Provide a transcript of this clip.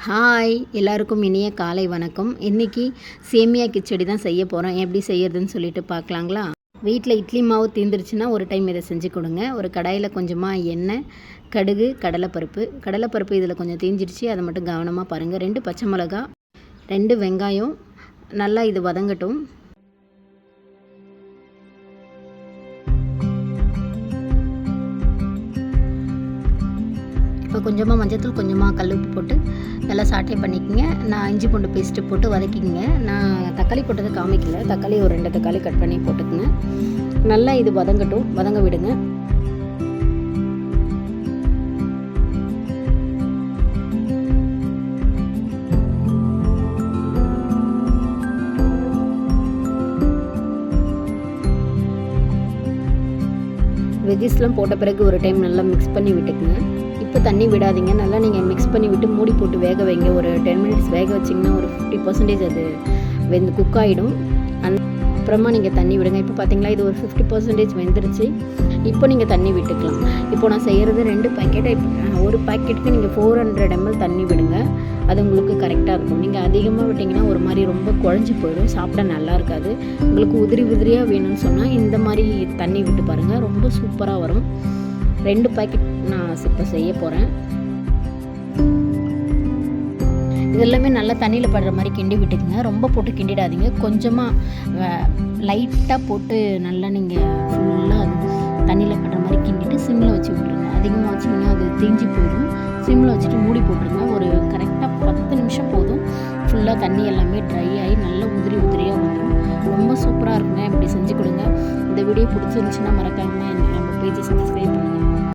Hi எல்லாருக்கும் இனிய காலை வணக்கம். இன்றைக்கி சேமியா கிச்சடி தான் செய்ய போகிறோம். எப்படி செய்யறதுன்னு சொல்லிட்டு பார்க்கலாங்களா? வீட்டில் இட்லி மாவு தீர்ந்துருச்சுன்னா ஒரு டைம் இதை செஞ்சு கொடுங்க. ஒரு கடாயில் கொஞ்சமாக எண்ணெய், கடுகு, கடலைப்பருப்பு இதில் கொஞ்சம் தீஞ்சிடுச்சு, அதை மட்டும் கவனமாக பாருங்கள். 2 பச்சை மிளகா, 2 வெங்காயம், நல்லா இது வதங்கட்டும். இப்போ கொஞ்சமாக மஞ்சத்தூள், கொஞ்சமாக கல்லுப்பு போட்டு நல்லா சாட்டே பண்ணிக்கோங்க. நான் இஞ்சி பூண்டு பேஸ்ட்டு போட்டு வதக்கிக்கங்க. நான் தக்காளி போட்டது காமிக்கல. தக்காளி ஒரு 2 தக்காளி கட் பண்ணி போட்டுக்குங்க. நல்லா இது வதங்கட்டும், வதங்க விடுங்க. வெஜிஸ்லாம் போட்ட பிறகு ஒரு டைம் நல்லா மிக்ஸ் பண்ணி விட்டுக்குங்க. இப்போ தண்ணி விடாதீங்க. நல்லா நீங்கள் மிக்ஸ் பண்ணி விட்டு மூடி போட்டு வேக வைங்க. ஒரு 10 மினிட்ஸ் வேக வச்சிங்கன்னா ஒரு 50% அது குக் ஆகிடும். அப்புறமா நீங்கள் தண்ணி விடுங்க. இப்போ பார்த்தீங்களா, இது ஒரு 50% வெந்துருச்சு. இப்போ நீங்கள் தண்ணி விட்டுக்கலாம். இப்போ நான் செய்கிறது 2 பாக்கெட். ஒரு பாக்கெட்டுக்கு நீங்கள் 400 ml தண்ணி விடுங்க. அது உங்களுக்கு கரெக்டாக இருக்கும். நீங்கள் அதிகமாக விட்டிங்கன்னா ஒரு மாதிரி ரொம்ப குழஞ்சி போயிடும், சாப்பிட நல்லா இருக்காது. உங்களுக்கு உதிரியாக வேணும்னு சொன்னால் இந்த மாதிரி தண்ணி விட்டு பாருங்கள், ரொம்ப சூப்பராக வரும். 2 பாக்கெட் நான் இப்போ செய்ய போகிறேன். இதெல்லாமே நல்லா தண்ணியில் படுற மாதிரி கிண்டி விட்டுக்குங்க. ரொம்ப போட்டு கிண்டிடாதீங்க. கொஞ்சமாக லைட்டாக போட்டு நல்லா நீங்கள் ஃபுல்லாக அது தண்ணியில் படுற மாதிரி கிண்டிட்டு சிம்மில் வச்சு விட்ருங்க. அதிகமாக வச்சிங்கன்னா அது தீஞ்சி போயிடும். சிம்மில் வச்சுட்டு மூடி போட்டுருங்க. ஒரு கரெக்டாக 10 நிமிஷம் போதும். ஃபுல்லாக தண்ணி எல்லாமே ட்ரை ஆகி நல்லா உதிரியாக வந்துடும். ரொம்ப சூப்பராக இருக்குங்க. இப்படி செஞ்சு கொடுங்க. இந்த வீடியோ பிடிச்சிருந்துச்சுன்னா மறக்காமல் நம்ம பேஜை சப்ஸ்கிரைப் பண்ணுங்கள்.